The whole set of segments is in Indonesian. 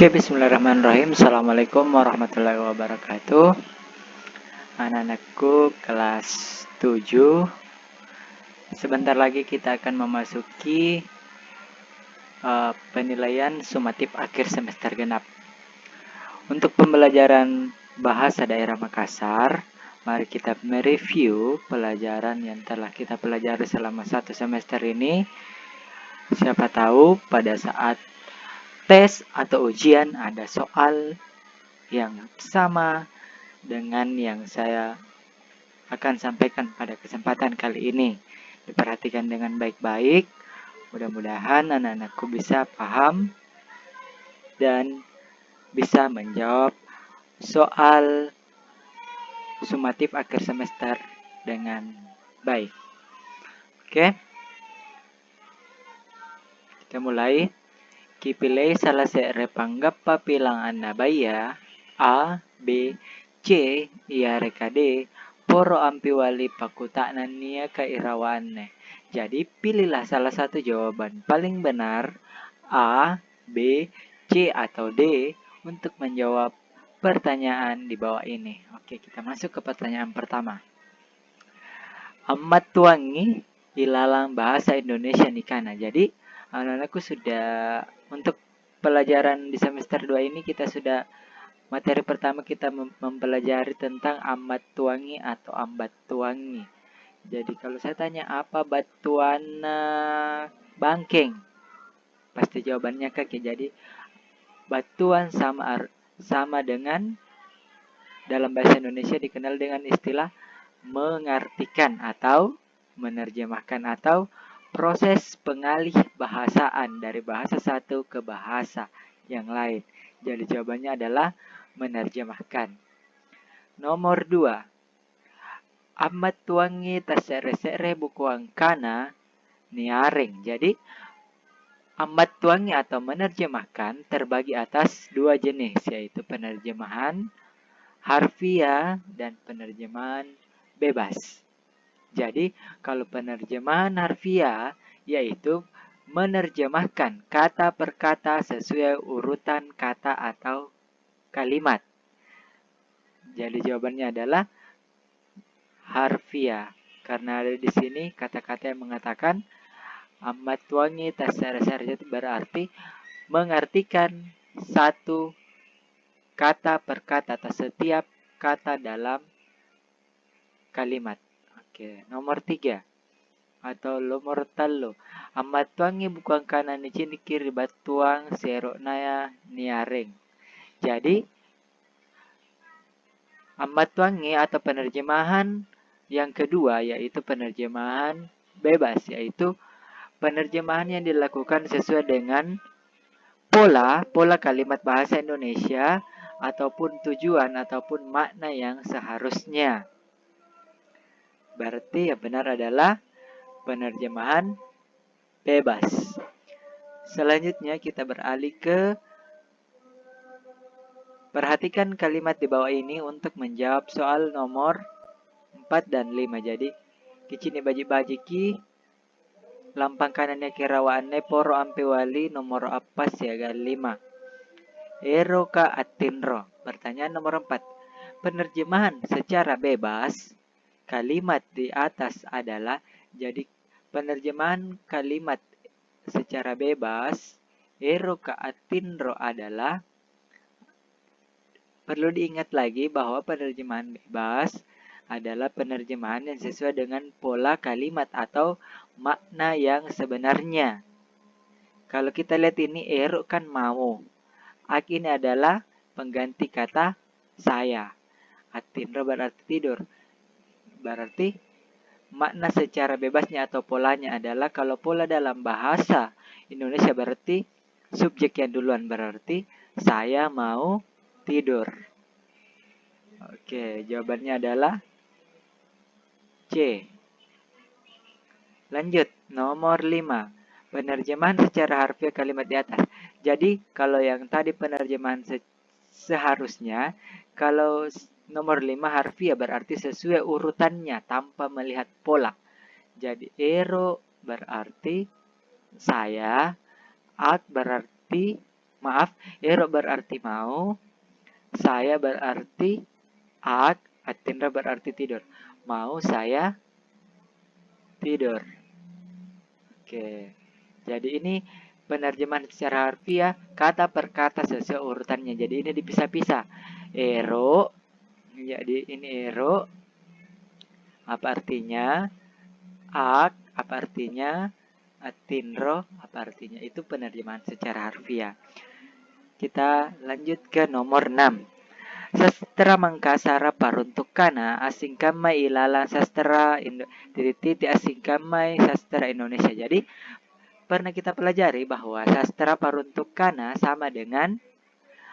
Oke, bismillahirrahmanirrahim. Assalamualaikum warahmatullahi wabarakatuh. Anak-anakku kelas 7. Sebentar lagi kita akan memasuki penilaian sumatif akhir semester genap. Untuk pembelajaran bahasa daerah Makassar, mari kita mereview pelajaran yang telah kita pelajari selama 1 semester ini. Siapa tahu pada saat tes atau ujian ada soal yang sama dengan yang saya akan sampaikan pada kesempatan kali ini. Diperhatikan dengan baik-baik. Mudah-mudahan anak-anakku bisa paham dan bisa menjawab soal sumatif akhir semester dengan baik. Oke. Kita mulai. Kipilih salah seere panggappa pilangan nabaya A, B, C, iya reka D, poro ampi wali pakutaknan nia kairawanne. Jadi pilihlah salah satu jawaban paling benar A, B, C atau D untuk menjawab pertanyaan di bawah ini. Oke, kita masuk ke pertanyaan pertama. Amat tuangi ilalang bahasa Indonesia nikana. Jadi anak-anakku sudah untuk pelajaran di semester 2 ini kita sudah materi pertama kita mempelajari tentang amat tuangi atau ambat tuangi. Jadi kalau saya tanya apa batuana bangkeng, pasti jawabannya kaki. Jadi batuan sama dengan dalam bahasa Indonesia dikenal dengan istilah mengartikan atau menerjemahkan atau proses pengalih bahasaan dari bahasa satu ke bahasa yang lain. Jadi jawabannya adalah menerjemahkan. Nomor 2. Amat tuangi tasere-sere bukuang kana niaring. Jadi amat tuangi atau menerjemahkan terbagi atas 2 jenis, yaitu penerjemahan harfiah dan penerjemahan bebas. Jadi, kalau penerjemahan harfiah yaitu menerjemahkan kata per kata sesuai urutan kata atau kalimat. Jadi jawabannya adalah harfiah. Karena ada di sini kata-kata yang mengatakan amat tuangi tasar-sar, itu berarti mengartikan satu kata per kata atau setiap kata dalam kalimat. Oke, nomor 3 atau nomor talo. Amat tuangi bukan kanan ni cini kiri batuang serok naya niaring. Jadi amat tuangi atau penerjemahan yang kedua yaitu penerjemahan bebas, yaitu penerjemahan yang dilakukan sesuai dengan pola kalimat bahasa Indonesia ataupun tujuan ataupun makna yang seharusnya. Berarti yang benar adalah penerjemahan bebas. Selanjutnya kita beralih ke perhatikan kalimat di bawah ini untuk menjawab soal nomor 4 dan 5. Jadi kicini baji-baji ki lampang kanannya kirawaanne poro ampe wali nomor apa siaga 5. Ero ka atinro. Pertanyaan nomor 4. Penerjemahan secara bebas kalimat di atas adalah, jadi penerjemahan kalimat secara bebas ero ka atinro adalah, perlu diingat lagi bahwa penerjemahan bebas adalah penerjemahan yang sesuai dengan pola kalimat atau makna yang sebenarnya. Kalau kita lihat ini ero kan mau, ak ini adalah pengganti kata saya, atinro berarti tidur. Berarti makna secara bebasnya atau polanya adalah, kalau pola dalam bahasa Indonesia berarti subjek yang duluan, berarti saya mau tidur. Oke, jawabannya adalah C. Lanjut, nomor 5. Penerjemahan secara harfiah kalimat di atas. Jadi, kalau yang tadi penerjemahan seharusnya, kalau nomor 5 harfiah berarti sesuai urutannya tanpa melihat pola. Jadi ero berarti saya, ak berarti Maaf, ero berarti mau, saya berarti ak, Atindra berarti tidur. Mau saya tidur. Oke. Jadi ini penerjemahan secara harfiah kata per kata sesuai urutannya. Jadi ini dipisah-pisah. Ero, jadi ini ero, apa artinya? Ak, apa artinya? Atindro, apa artinya? Itu penerjemahan secara harfiah. Kita lanjut ke nomor 6. Sastra Mangkasara paruntukana asingkamai ilala sastra titik asingkamai sastra Indonesia. Jadi pernah kita pelajari bahwa sastra paruntukana sama dengan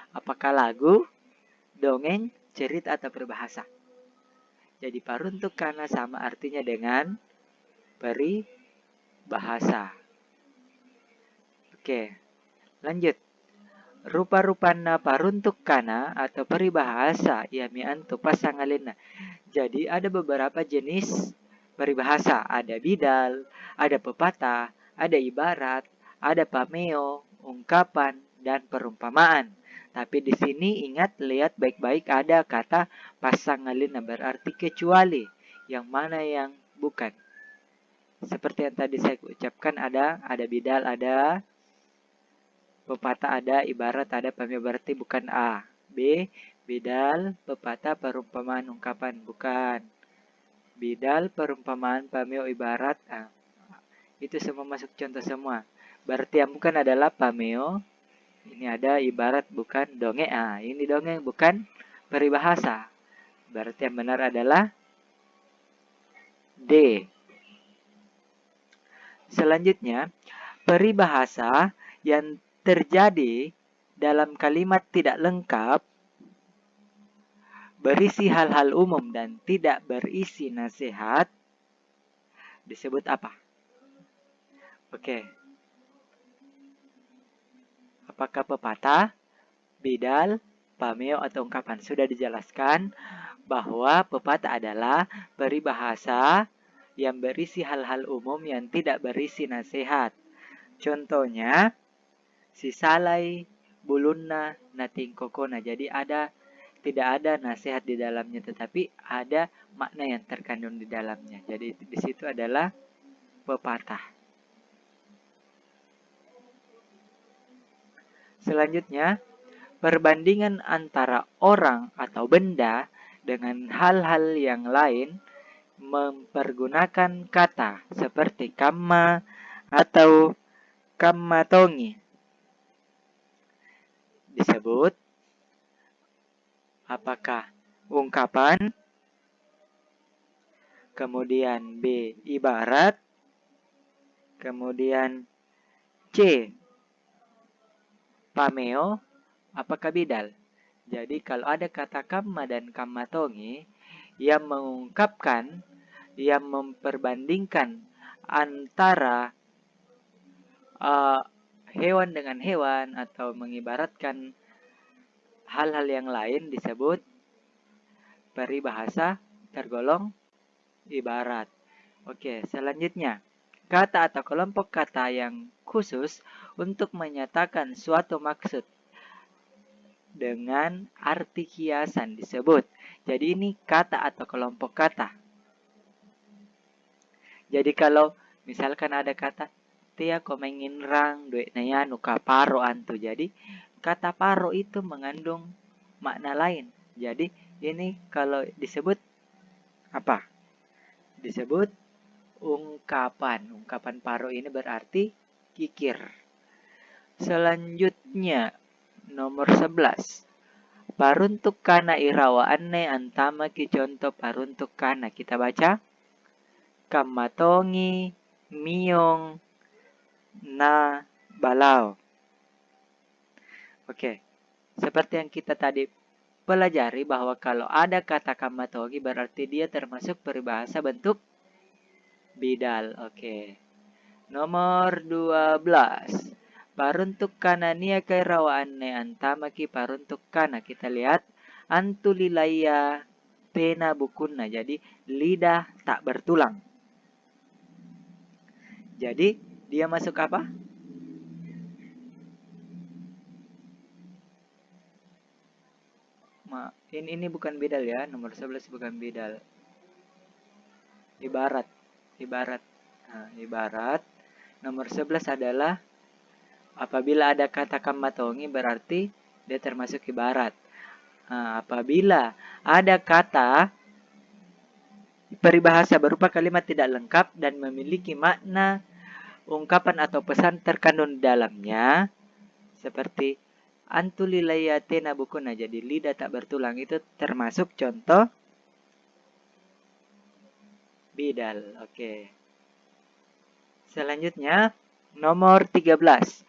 apakah lagu, dongeng, cerita atau berbahasa. Jadi paruntukana sama artinya dengan peribahasa. Oke, lanjut. Rupa-rupana paruntukana atau peribahasa yamiantu pasangalina. Jadi ada beberapa jenis peribahasa. Ada bidal, ada pepatah, ada ibarat, ada pameo, ungkapan, dan perumpamaan. Tapi di sini ingat, lihat baik-baik ada kata pasangalina berarti kecuali. Yang mana yang bukan. Seperti yang tadi saya ucapkan ada bidal, ada pepatah, ada ibarat, ada pameo berarti bukan A. B. Bidal, pepatah, perumpamaan, ungkapan bukan. Bidal, perumpamaan, pameo, ibarat. Itu semua masuk contoh semua. Berarti yang bukan adalah pameo. Ini ada ibarat bukan dongeng. Ini dongeng bukan peribahasa. Berarti yang benar adalah D. Selanjutnya, peribahasa yang terjadi dalam kalimat tidak lengkap, berisi hal-hal umum dan tidak berisi nasihat, disebut apa? Oke. Apakah pepatah, bidal, pameo, atau ungkapan? Sudah dijelaskan bahwa pepatah adalah peribahasa yang berisi hal-hal umum yang tidak berisi nasihat. Contohnya, si salai, bulunna, nating kokona. Jadi tidak ada nasihat di dalamnya, tetapi ada makna yang terkandung di dalamnya. Jadi di situ adalah pepatah. Selanjutnya, perbandingan antara orang atau benda dengan hal-hal yang lain mempergunakan kata seperti kamma atau kammatongi. Disebut apakah ungkapan, kemudian B. ibarat, kemudian C. pameo, apakah bidal. Jadi kalau ada kata kamma dan kammatongi yang mengungkapkan, yang memperbandingkan antara hewan dengan hewan atau mengibaratkan hal-hal yang lain, disebut peribahasa tergolong ibarat. Oke, selanjutnya. Kata atau kelompok kata yang khusus untuk menyatakan suatu maksud dengan arti kiasan disebut. Jadi ini kata atau kelompok kata. Jadi kalau misalkan ada kata tia komengin rang duit naya nuka paro antu. Jadi kata paro itu mengandung makna lain. Jadi ini kalau disebut apa? Disebut ungkapan. Ungkapan paro ini berarti kikir. Selanjutnya nomor 11. Paruntuk kana irawaanne antama ki contoh paruntuk kana. Kita baca. Kammatongi, miong, na, balau. Oke. Seperti yang kita tadi pelajari bahwa kalau ada kata kammatongi berarti dia termasuk peribahasa bentuk bidal. Oke. Nomor 12. Paruntuk kana nia kairawaanne antama ki paruntuk kana. Kita lihat antulilaya pena bukunna. Jadi lidah tak bertulang. Jadi dia masuk apa? Ini bukan bidal ya, nomor 11 bukan bidal. Ibarat. Ibarat nomor 11 adalah apabila ada kata kamatongi berarti dia termasuk ibarat. Apabila ada kata peribahasa berupa kalimat tidak lengkap dan memiliki makna, ungkapan atau pesan terkandung di dalamnya, seperti antulilayatena bukuna, jadi lidah tak bertulang, itu termasuk contoh bidal. Oke. Selanjutnya nomor 13.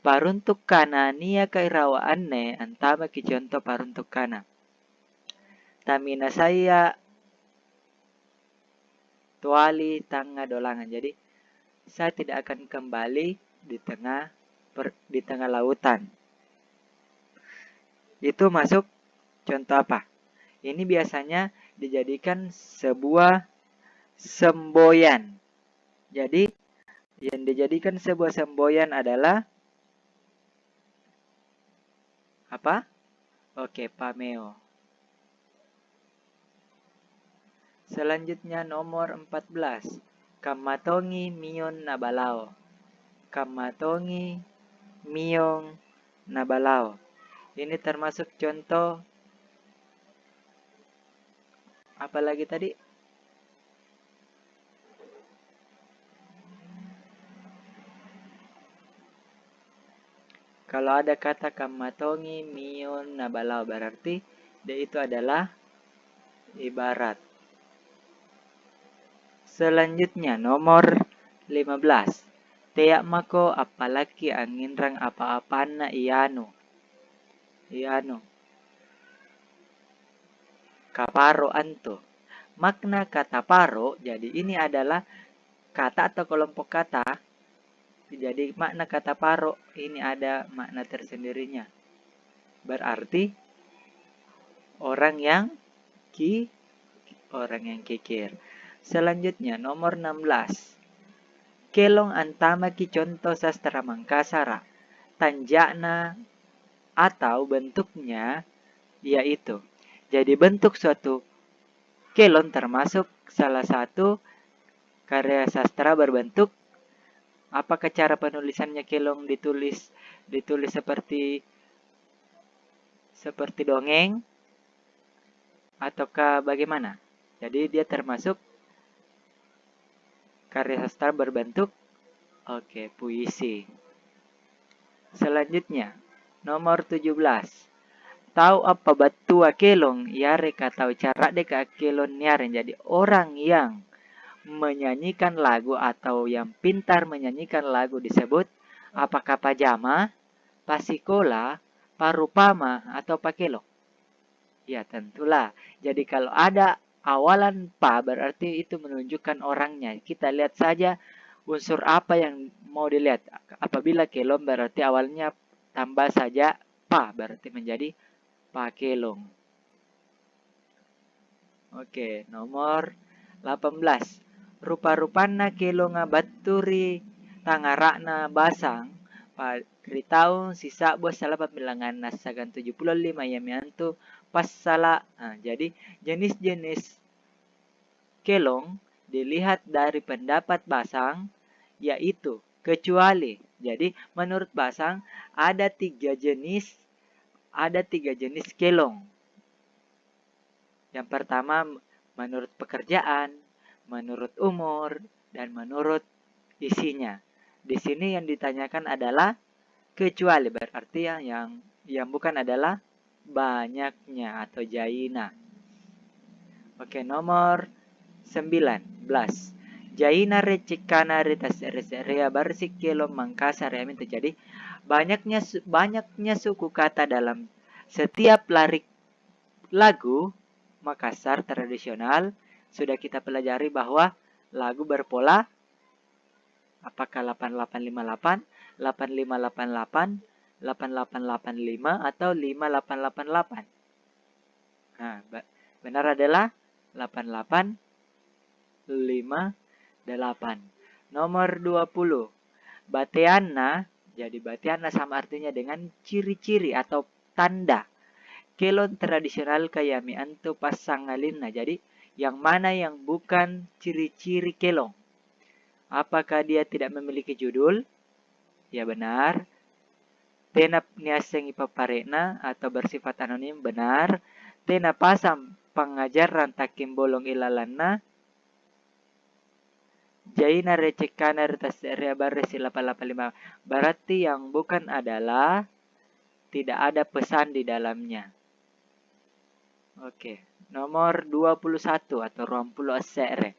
Paruntuk kana nia kairawaanne antama ki contoh paruntuk kana. Tamina saya tuali tangga dolangan. Jadi saya tidak akan kembali di tengah lautan. Itu masuk contoh apa? Ini biasanya dijadikan sebuah semboyan. Jadi yang dijadikan sebuah semboyan adalah apa? Oke, pameo. Selanjutnya nomor 14. Kamatongi miyon nabalao. Kamatongi miyong nabalao. Ini termasuk contoh apa lagi tadi? Kalau ada kata kamatongi miyon nabalao berarti dia itu adalah ibarat. Selanjutnya nomor 15. Teak mako apalagi anginrang apa-apana iano. Kaparo anto. Makna kata paro, jadi ini adalah kata atau kelompok kata. Jadi makna kata paro ini ada makna tersendirinya. Berarti orang yang kikir. Selanjutnya nomor 16. Kelong antama ki contoh sastra Mangkasara. Tanjakna atau bentuknya yaitu. Jadi bentuk suatu kelon termasuk salah satu karya sastra berbentuk. Apakah cara penulisannya kelong ditulis seperti dongeng ataukah bagaimana? Jadi dia termasuk karya sastra berbentuk puisi. Selanjutnya nomor 17. Tahu apa batua kelong yare katau cara deka kelon yare. Jadi orang yang menyanyikan lagu atau yang pintar menyanyikan lagu disebut apakah pajama, pasikola, parupama, atau pakelong? Ya tentulah. Jadi kalau ada awalan pa berarti itu menunjukkan orangnya. Kita lihat saja unsur apa yang mau dilihat. Apabila kelong berarti awalnya tambah saja pa berarti menjadi pakelong. Oke, nomor 18. Rupa-rupana kelonga baturi tangarakna basang tahun sisa bos salah pemilangan nasagan 75 yang miantu pas salah. Jadi jenis-jenis kelong dilihat dari pendapat basang yaitu kecuali. Jadi menurut basang ada tiga jenis kelong. Yang pertama menurut pekerjaan, menurut umur, dan menurut isinya. Di sini yang ditanyakan adalah kecuali, berarti yang bukan adalah banyaknya atau jaina. Oke, nomor 19. Jaina recikana ritas rea barsik kelong Mangkasar ya minta. Jadi banyaknya suku kata dalam setiap lagu Makassar tradisional. Sudah kita pelajari bahwa lagu berpola apakah 8858, 8588, 8885 atau 5888. Nah, benar adalah 8858. Nomor 20. Bateana, jadi bateana sama artinya dengan ciri-ciri atau tanda. kelon tradisional kayami antu pasangalin. Nah, jadi yang mana yang bukan ciri-ciri kelong? Apakah dia tidak memiliki judul? Ya benar. Tena niaseng ipaparena atau bersifat anonim? Benar. Tena pasang pengajaran takim bolong ilalanna. Jaina recekana retas reabare sila 85. Berarti yang bukan adalah tidak ada pesan di dalamnya. Oke, nomor 21 atau 20 asere.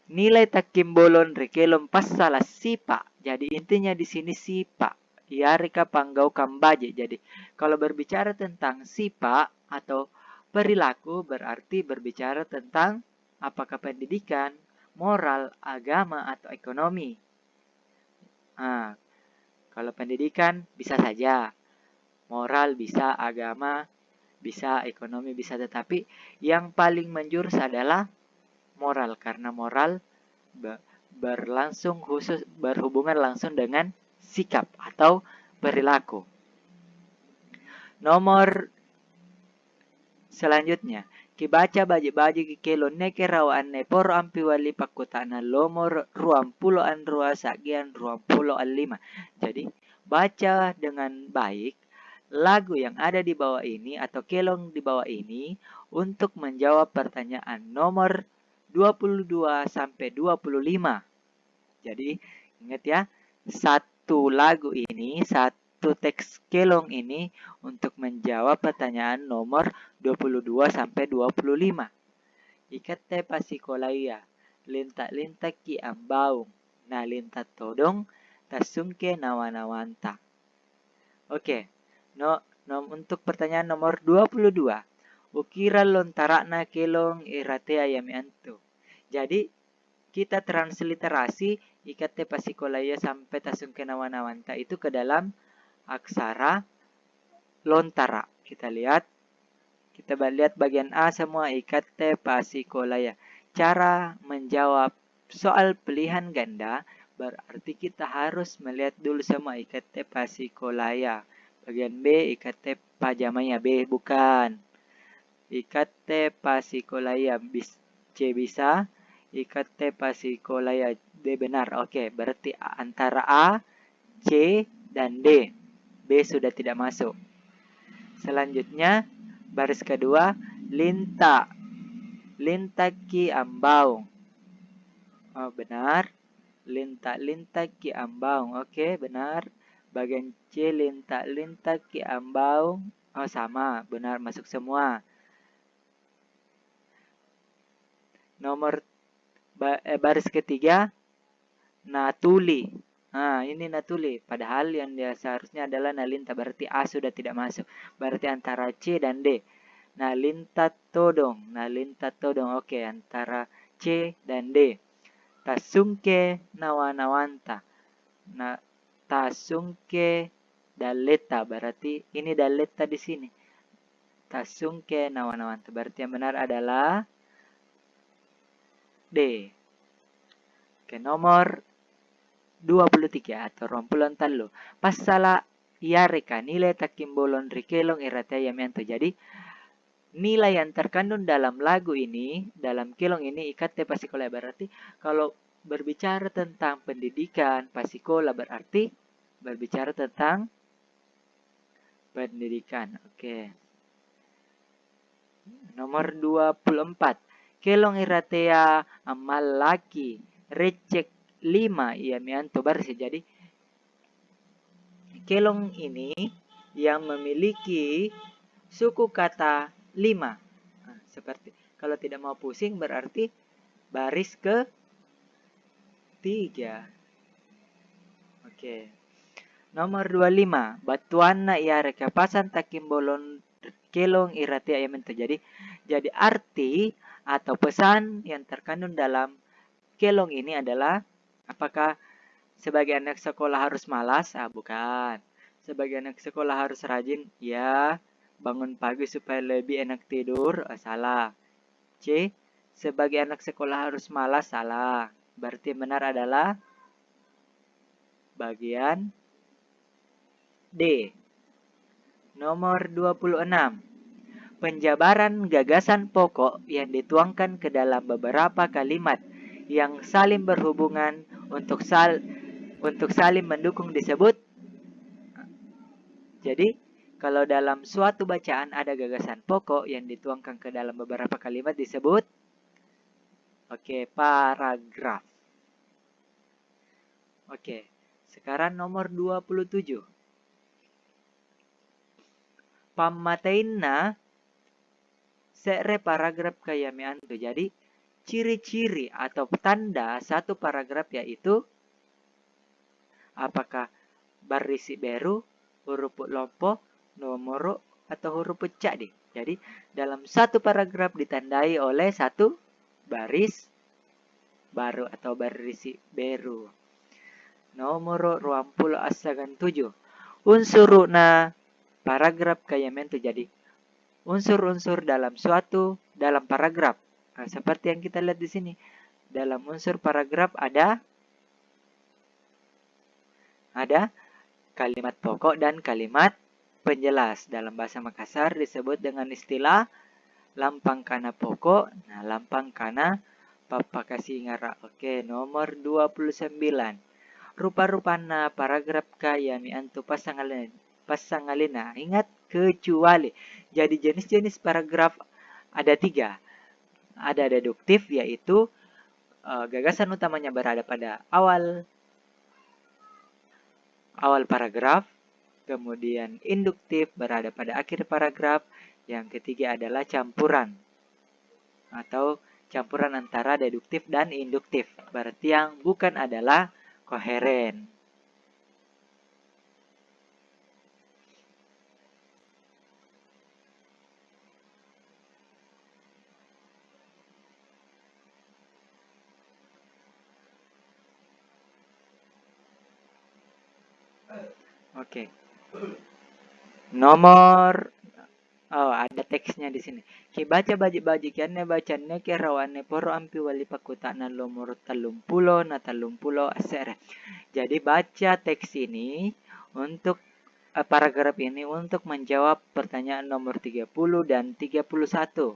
Nilai takim bolon rekelom pasala sipa. Jadi intinya di sini sipa. Yarika panggau kambaje. Jadi kalau berbicara tentang sipa atau perilaku berarti berbicara tentang apakah pendidikan, moral, agama, atau ekonomi. Nah, kalau pendidikan bisa saja. Moral bisa, agama bisa, ekonomi bisa. Tetapi yang paling menjurus adalah moral. Karena moral berhubungan langsung dengan sikap atau perilaku. Nomor selanjutnya, kibaca baji-baji kikelon neke rawaan ne poro ampi wali pakutana lomor ruam pulo an rua sagian ruam pulo an lima. Jadi baca dengan baik lagu yang ada di bawah ini atau kelong di bawah ini untuk menjawab pertanyaan nomor 22 sampai 25. Jadi ingat ya, satu lagu ini, satu teks kelong ini untuk menjawab pertanyaan nomor 22 sampai 25. Ikate pasikolaya, lintak-lintak ki ambaung, na lintak todong, tasungke nawanawanta. Oke, untuk pertanyaan nomor 22. Ukira lontarakna kelong irate ayami antu. Jadi kita transliterasi ikate pasikolaya sampai tasungke nawanawanta itu ke dalam aksara lontara. Kita lihat bagian A semua ikate pasikolaya. Cara menjawab soal pilihan ganda berarti kita harus melihat dulu semua ikate pasikolaya. Bagian B ikate pajamanya B bukan. Ikate pasikolaya C bisa. Ikate pasikolaya D benar. Oke, berarti antara A, C, dan D. B sudah tidak masuk. Selanjutnya, baris kedua, linta. Linta ki ambaung. Oh, benar. Linta ki ambaung. Oke, benar. Bagian C, linta ki ambaung. Oh, sama. Benar, masuk semua. Nomor baris ketiga, natuli. Nah, ini natuli. Padahal yang dia seharusnya adalah nalinta. Berarti A sudah tidak masuk. Berarti antara C dan D. Nalinta todong. Nalinta todong. Oke, antara C dan D. Tasungke nawanawanta. Nah, tasungke daleta. Berarti ini daleta di sini. Tasungke nawanawanta. Berarti yang benar adalah D. Oke, nomor 23 atau rompulan talo. Pasala yareka nilai takimbolon rikelong iratayamianto. Jadi nilai yang terkandung dalam lagu ini, dalam kelong ini ikate pasikola. Berarti kalau berbicara tentang pendidikan, pasikola berarti berbicara tentang pendidikan. Oke. Nomor 24. Kelong iratea amal laki recek 5 ia mianto bersih. Jadi kelong ini yang memiliki suku kata 5. Nah, seperti kalau tidak mau pusing berarti baris ke 3. Oke. Nomor 25. Batuana ia rekapasan takim bolon kelong iratea ia mianto. Jadi arti atau pesan yang terkandung dalam kelong ini adalah apakah sebagai anak sekolah harus malas? Bukan. Sebagai anak sekolah harus rajin? Ya. Bangun pagi supaya lebih enak tidur? Salah. C. Sebagai anak sekolah harus malas? Salah. Berarti benar adalah bagian D. Nomor 26. penjabaran gagasan pokok yang dituangkan ke dalam beberapa kalimat yang saling berhubungan untuk saling mendukung disebut. Jadi, kalau dalam suatu bacaan ada gagasan pokok yang dituangkan ke dalam beberapa kalimat disebut paragraf. Sekarang nomor 27. Pamatainna se're paragraf kayami antu. Jadi, ciri-ciri atau tanda satu paragraf yaitu apakah berisi baru, huruf lompo, nomor, atau huruf pecah deh. Jadi, dalam satu paragraf ditandai oleh satu baris baru atau berisi baru. Nomor 20 asagan 7. Unsuruna paragraf kayamentu. Jadi, unsur-unsur dalam paragraf. Nah, seperti yang kita lihat di sini. Dalam unsur paragraf ada kalimat pokok dan kalimat penjelas. Dalam bahasa Makassar disebut dengan istilah lampang kana pokok, nah lampang kana papakasi ngara. Nomor 29. Rupa-rupana paragraf kayami antu pasangalina. Ingat, kecuali. Jadi jenis-jenis paragraf ada 3. Ada deduktif, yaitu gagasan utamanya berada pada awal paragraf. Kemudian induktif berada pada akhir paragraf. Yang ketiga adalah campuran atau campuran antara deduktif dan induktif. Berarti yang bukan adalah koheren. Nomor ada teksnya di sini. Ki baca baji kianne bacanne ke rawanne poro ampi wali pakutana nomor 30 na 30 asere. Jadi baca teks ini untuk paragraf ini untuk menjawab pertanyaan nomor 30 dan 31.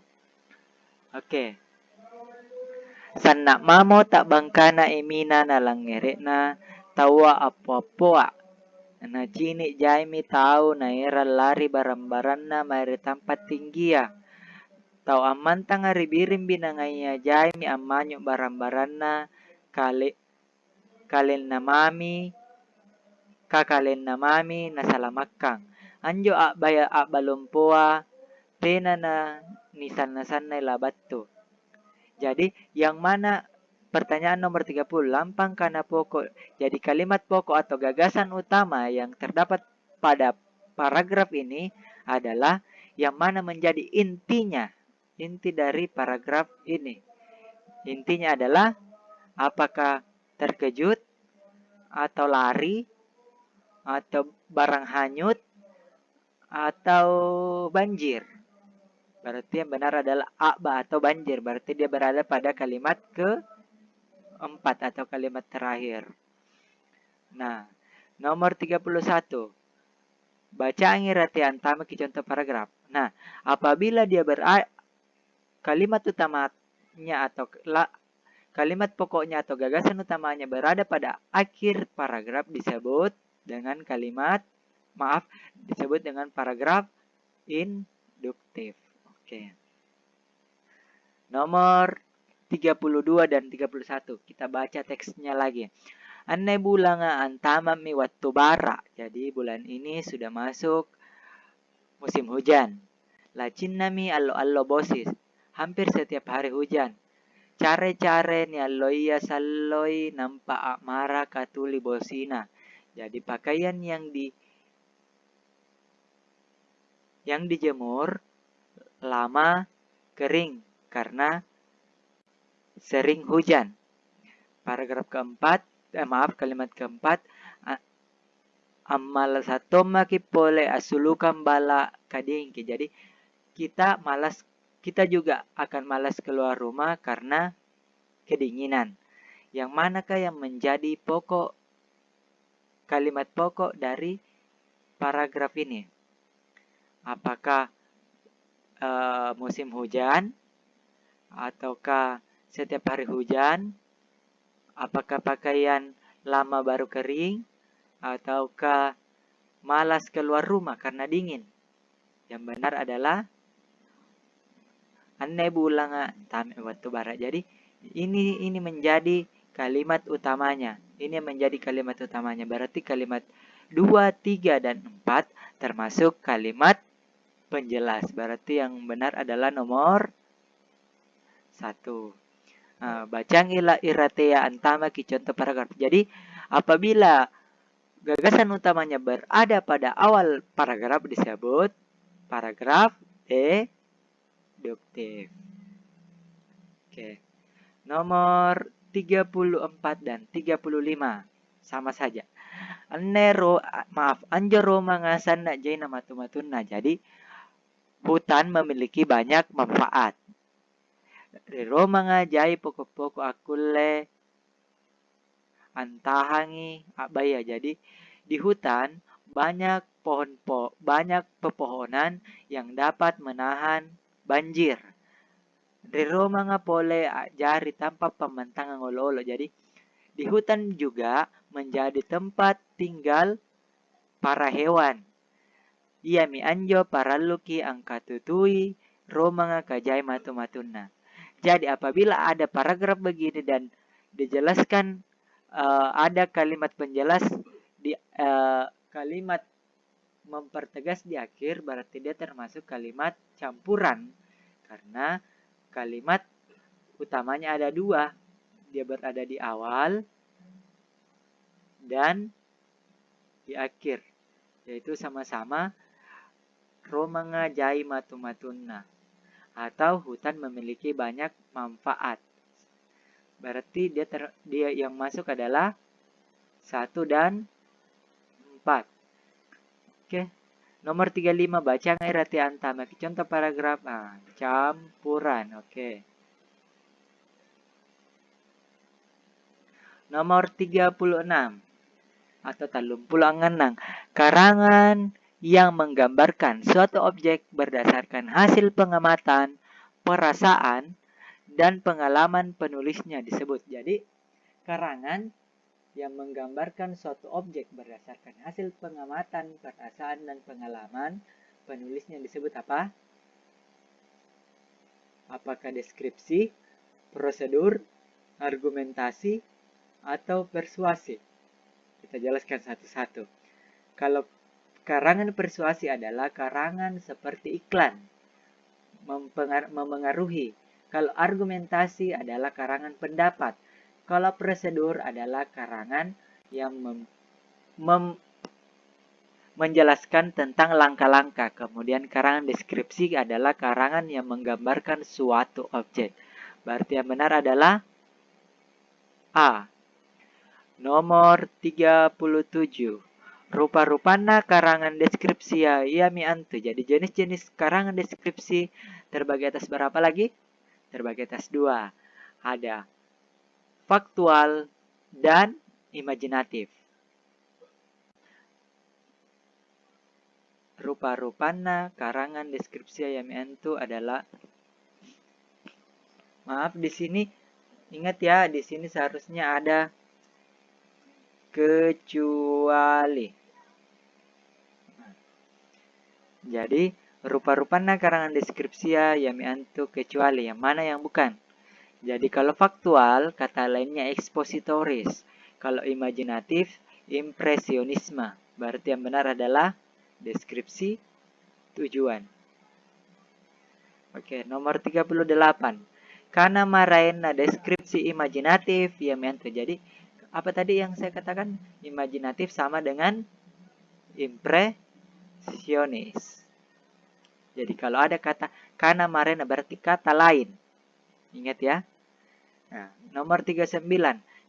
Sanna mamo tak bangkana emina na langere na tawa apa-apa. Na cini jaimi tahu na era lari baran-baranna mari tempat tinggi ya. Tau amantang birim binangaya jaimi amanyo baran-baranna kalen namami nasalamakang. Anjo baya balompoa tena na nisan-nasanay labatto. Jadi yang mana pertanyaan nomor 30, lampang kana pokok. Jadi kalimat pokok atau gagasan utama yang terdapat pada paragraf ini adalah yang mana menjadi inti dari paragraf ini. Intinya adalah apakah terkejut, atau lari, atau barang hanyut, atau banjir. Berarti yang benar adalah a'ba atau banjir. Berarti dia berada pada kalimat keempat atau kalimat terakhir. Nah, nomor 31. Baca angirati antama ki contoh paragraf. Nah, apabila dia kalimat utamanya atau kalimat pokoknya atau gagasan utamanya berada pada akhir paragraf disebut dengan paragraf induktif. Nomor 32 dan 31. Kita baca teksnya lagi. Anne bulanga antama mi wattu bara. Jadi bulan ini sudah masuk musim hujan. Lacinnami allo bosis. Hampir setiap hari hujan. Care-care ni alloia salloi nampak mara katuli bosina. Jadi pakaian yang dijemur lama kering karena sering hujan. Paragraf kalimat keempat. Amal satoma kipole asulukan bala kadingki. Jadi kita juga akan malas keluar rumah karena kedinginan. Yang manakah yang menjadi kalimat pokok dari paragraf ini? Apakah musim hujan, ataukah setiap hari hujan, apakah pakaian lama baru kering, ataukah malas keluar rumah karena dingin. Yang benar adalah anne bulanga tame waktu barat. Jadi ini menjadi kalimat utamanya. Ini menjadi kalimat utamanya. Berarti kalimat 2, 3, dan 4 termasuk kalimat penjelas. Berarti yang benar adalah nomor 1. Bacang ila iratea antama ki contoh paragraf. Jadi apabila gagasan utamanya berada pada awal paragraf disebut paragraf deduktif. Oke. Nomor 34 dan 35 sama saja. Anjero mangasan na jay na matumatun na. Jadi hutan memiliki banyak manfaat. Riro mga jay pokok-pokok akule antahangi abaya. Jadi di hutan banyak banyak pepohonan yang dapat menahan banjir. Riro mga pole jari tanpa pemantangan olo-olo. Jadi di hutan juga menjadi tempat tinggal para hewan. Ia mi anjo para luki angka tutui ro mga kajay matu-matuna. Jadi apabila ada paragraf begini dan dijelaskan ada kalimat penjelas di kalimat mempertegas di akhir, berarti dia termasuk kalimat campuran karena kalimat utamanya ada 2, dia berada di awal dan di akhir, yaitu sama-sama romanga jai matu-matunna atau hutan memiliki banyak manfaat. Berarti dia yang masuk adalah 1 dan 4. Oke. Nomor 35 baca ngerti antama. Contoh paragraf campuran. Oke. Nomor 36 atau 36 karangan yang menggambarkan suatu objek berdasarkan hasil pengamatan, perasaan, dan pengalaman penulisnya disebut. Jadi, karangan yang menggambarkan suatu objek berdasarkan hasil pengamatan, perasaan, dan pengalaman penulisnya disebut apa? Apakah deskripsi, prosedur, argumentasi, atau persuasi? Kita jelaskan satu-satu. Kalau karangan persuasi adalah karangan seperti iklan, memengaruhi. Kalau argumentasi adalah karangan pendapat. Kalau prosedur adalah karangan yang menjelaskan tentang langkah-langkah. Kemudian karangan deskripsi adalah karangan yang menggambarkan suatu objek. Berarti yang benar adalah A. Nomor 37. Rupa-rupana karangan deskripsi ya miantu. Jadi jenis-jenis karangan deskripsi terbagi atas berapa lagi? Terbagi atas 2. Ada faktual dan imajinatif. Rupa-rupana karangan deskripsi ya miantu adalah, maaf di sini ingat ya, di sini seharusnya ada kecuali. Jadi, rupa-rupana karangan deskripsia yamiantu kecuali. Yang mana yang bukan? Jadi, kalau faktual, kata lainnya ekspositoris. Kalau imajinatif, impresionisme. Berarti yang benar adalah deskripsi tujuan. Oke, nomor 38. Karena maraina deskripsi imajinatif yamiantu. Jadi, apa tadi yang saya katakan? Imajinatif sama dengan impresionis. Jadi kalau ada kata kana marena berarti kata lain. Ingat ya. Nah, nomor 39.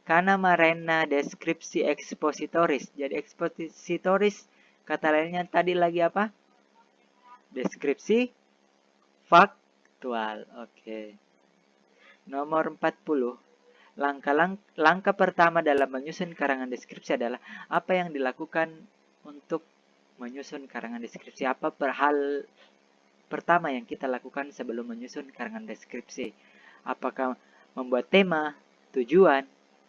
Kana marena deskripsi ekspositoris. Jadi ekspositoris kata lainnya tadi lagi apa? Deskripsi faktual. Oke. Nomor 40. Langkah pertama dalam menyusun karangan deskripsi adalah apa yang dilakukan untuk menyusun karangan deskripsi. Apa hal pertama yang kita lakukan sebelum menyusun karangan deskripsi? Apakah membuat tema, tujuan,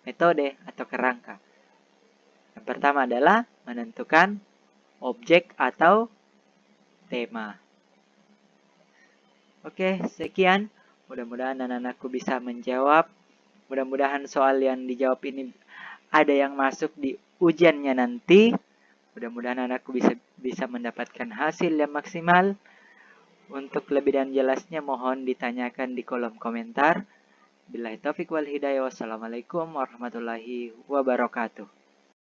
metode, atau kerangka? Yang pertama adalah menentukan objek atau tema. Oke, sekian. Mudah-mudahan anak-anakku bisa menjawab. Mudah-mudahan soal yang dijawab ini ada yang masuk di ujiannya nanti. Mudah-mudahan anakku bisa mendapatkan hasil yang maksimal. Untuk lebih dan jelasnya mohon ditanyakan di kolom komentar. Billahi taufiq wal hidayah. Wassalamualaikum warahmatullahi wabarakatuh.